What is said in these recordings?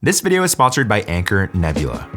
This video is sponsored by Anker NEBULA.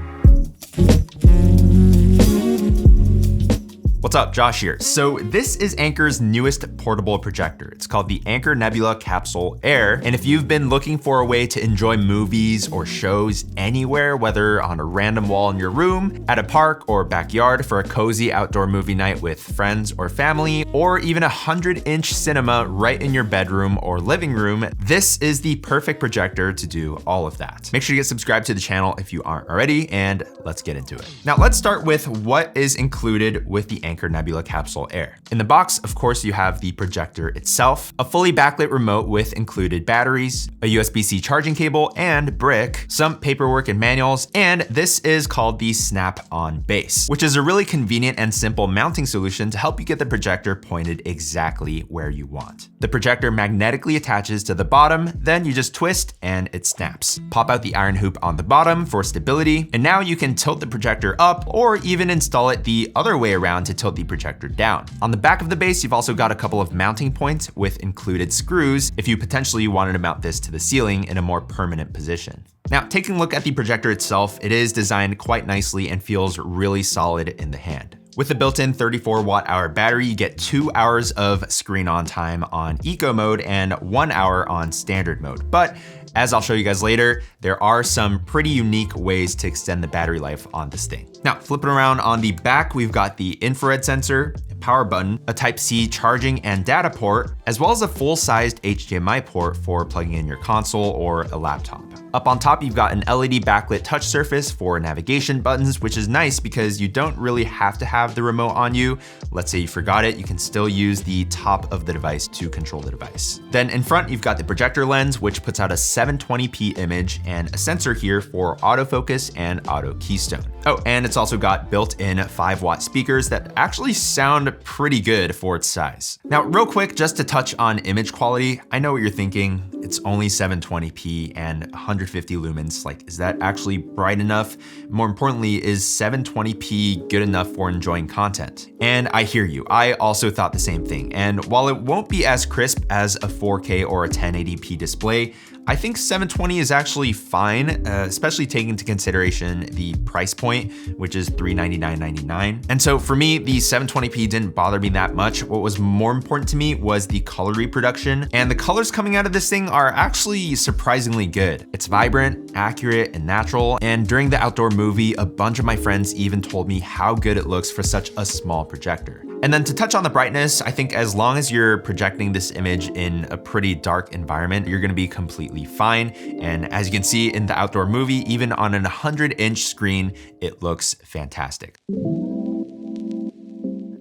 What's up, Josh here. So this is Anker's newest portable projector. It's called the Anker NEBULA Capsule Air. And if you've been looking for a way to enjoy movies or shows anywhere, whether on a random wall in your room, at a park or backyard for a cozy outdoor movie night with friends or family, or even a 100-inch cinema right in your bedroom or living room, this is the perfect projector to do all of that. Make sure you get subscribed to the channel if you aren't already, and let's get into it. Now let's start with what is included with the Anker NEBULA Capsule Air. In the box, of course, you have the projector itself, a fully backlit remote with included batteries, a USB-C charging cable and brick, some paperwork and manuals, and this is called the Snap-on Base, which is a really convenient and simple mounting solution to help you get the projector pointed exactly where you want. The projector magnetically attaches to the bottom, then you just twist and it snaps. Pop out the iron hoop on the bottom for stability, and now you can tilt the projector up or even install it the other way around to tilt the projector down. On the back of the base, you've also got a couple of mounting points with included screws if you potentially wanted to mount this to the ceiling in a more permanent position. Now, taking a look at the projector itself, it is designed quite nicely and feels really solid in the hand. With the built-in 34 watt-hour battery, you get 2 hours of screen on time on eco mode and 1 hour on standard mode. But as I'll show you guys later, there are some pretty unique ways to extend the battery life on this thing. Now, flipping around on the back, we've got the infrared sensor, a power button, a Type-C charging and data port, as well as a full-sized HDMI port for plugging in your console or a laptop. Up on top, you've got an LED backlit touch surface for navigation buttons, which is nice because you don't really have to have the remote on you. Let's say you forgot it, you can still use the top of the device to control the device. Then in front, you've got the projector lens, which puts out a 720p image and a sensor here for autofocus and auto keystone. Oh, and it's also got built-in 5-watt speakers that actually sound pretty good for its size. Now, real quick, just to touch on image quality, I know what you're thinking. It's only 720p and 150 lumens. Like, is that actually bright enough? More importantly, is 720p good enough for enjoying content? And I hear you. I also thought the same thing. And while it won't be as crisp as a 4K or a 1080p display, I think 720 is actually fine, especially taking into consideration the price point, which is $399.99. And so for me, the 720p didn't bother me that much. What was more important to me was the color reproduction. And the colors coming out of this thing are actually surprisingly good. It's vibrant, accurate, and natural. And during the outdoor movie, a bunch of my friends even told me how good it looks for such a small projector. And then to touch on the brightness, I think as long as you're projecting this image in a pretty dark environment, you're gonna be completely fine. And as you can see in the outdoor movie, even on an 100-inch screen, it looks fantastic.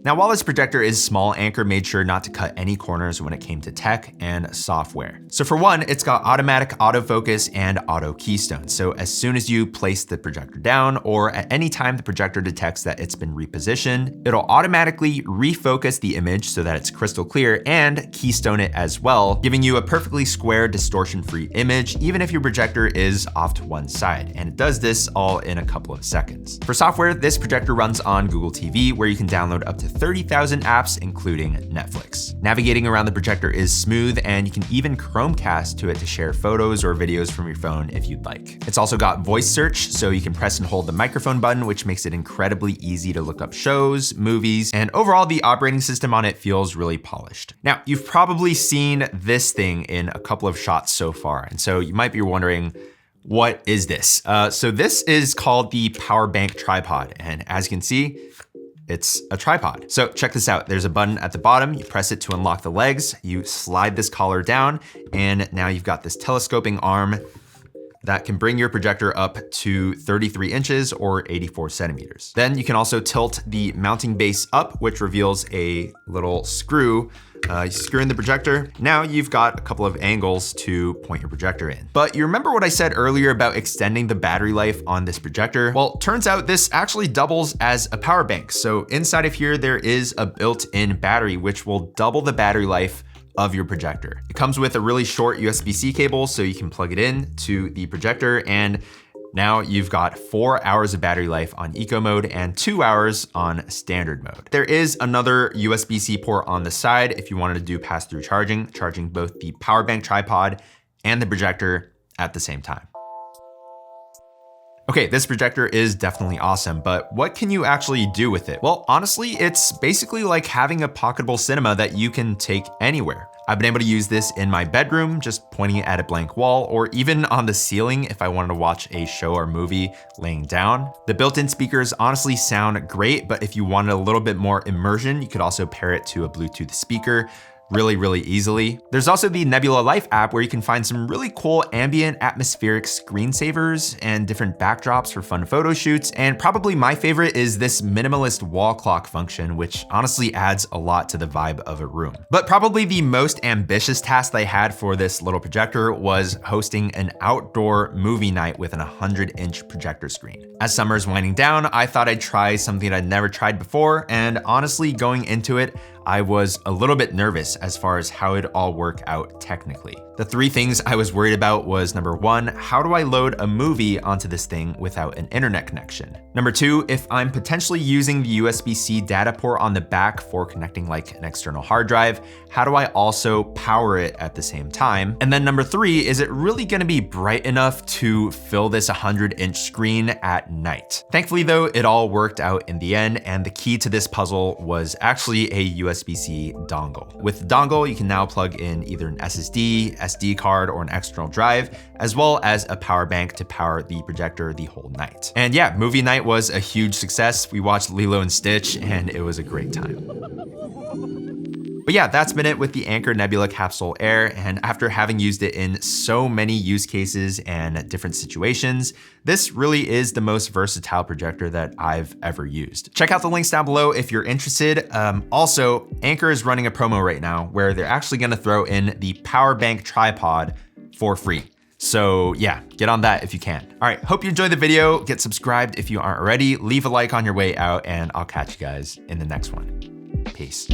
Now, while this projector is small, Anker made sure not to cut any corners when it came to tech and software. So for one, it's got automatic autofocus and auto keystone. So as soon as you place the projector down or at any time the projector detects that it's been repositioned, it'll automatically refocus the image so that it's crystal clear and keystone it as well, giving you a perfectly square, distortion-free image, even if your projector is off to one side. And it does this all in a couple of seconds. For software, this projector runs on Google TV, where you can download up to 30,000 apps, including Netflix. Navigating around the projector is smooth, and you can even Chromecast to it to share photos or videos from your phone if you'd like. It's also got voice search, so you can press and hold the microphone button, which makes it incredibly easy to look up shows, movies, and overall the operating system on it feels really polished. Now, you've probably seen this thing in a couple of shots so far, and so you might be wondering, what is this? So this is called the power bank tripod, and as you can see, it's a tripod. So check this out. There's a button at the bottom. You press it to unlock the legs. You slide this collar down, and now you've got this telescoping arm that can bring your projector up to 33 inches or 84 centimeters. Then you can also tilt the mounting base up, which reveals a little screw. You screw in the projector. Now you've got a couple of angles to point your projector in. But you remember what I said earlier about extending the battery life on this projector? Well, turns out this actually doubles as a power bank. So inside of here, there is a built-in battery, which will double the battery life of your projector. It comes with a really short USB-C cable, so you can plug it in to the projector, and now you've got 4 hours of battery life on eco mode and 2 hours on standard mode. There is another USB-C port on the side if you wanted to do pass-through charging both the power bank tripod and the projector at the same time. Okay, this projector is definitely awesome, but what can you actually do with it? Well, honestly, it's basically like having a pocketable cinema that you can take anywhere. I've been able to use this in my bedroom, just pointing at a blank wall, or even on the ceiling if I wanted to watch a show or movie laying down. The built-in speakers honestly sound great, but if you wanted a little bit more immersion, you could also pair it to a Bluetooth speaker really easily. There's also the Nebula Life app where you can find some really cool ambient atmospheric screensavers and different backdrops for fun photo shoots. And probably my favorite is this minimalist wall clock function, which honestly adds a lot to the vibe of a room. But probably the most ambitious task I had for this little projector was hosting an outdoor movie night with an 100-inch projector screen. As summer's winding down, I thought I'd try something I'd never tried before, and honestly, going into it, I was a little bit nervous as far as how it'd all work out technically. The three things I was worried about was number one, how do I load a movie onto this thing without an internet connection? Number two, if I'm potentially using the USB-C data port on the back for connecting like an external hard drive, how do I also power it at the same time? And then number three, is it really gonna be bright enough to fill this 100-inch screen at night? Thankfully though, it all worked out in the end, and the key to this puzzle was actually a USB-C dongle. With the dongle, you can now plug in either an SSD, SD card, or an external drive, as well as a power bank to power the projector the whole night. And yeah, movie night was a huge success. We watched Lilo and Stitch, and it was a great time. But yeah, that's been it with the Anker NEBULA Capsule Air, and after having used it in so many use cases and different situations, this really is the most versatile projector that I've ever used. Check out the links down below if you're interested. Also, Anker is running a promo right now where they're actually gonna throw in the power bank tripod for free. So yeah, get on that if you can. All right, hope you enjoyed the video. Get subscribed if you aren't already. Leave a like on your way out, and I'll catch you guys in the next one. Peace.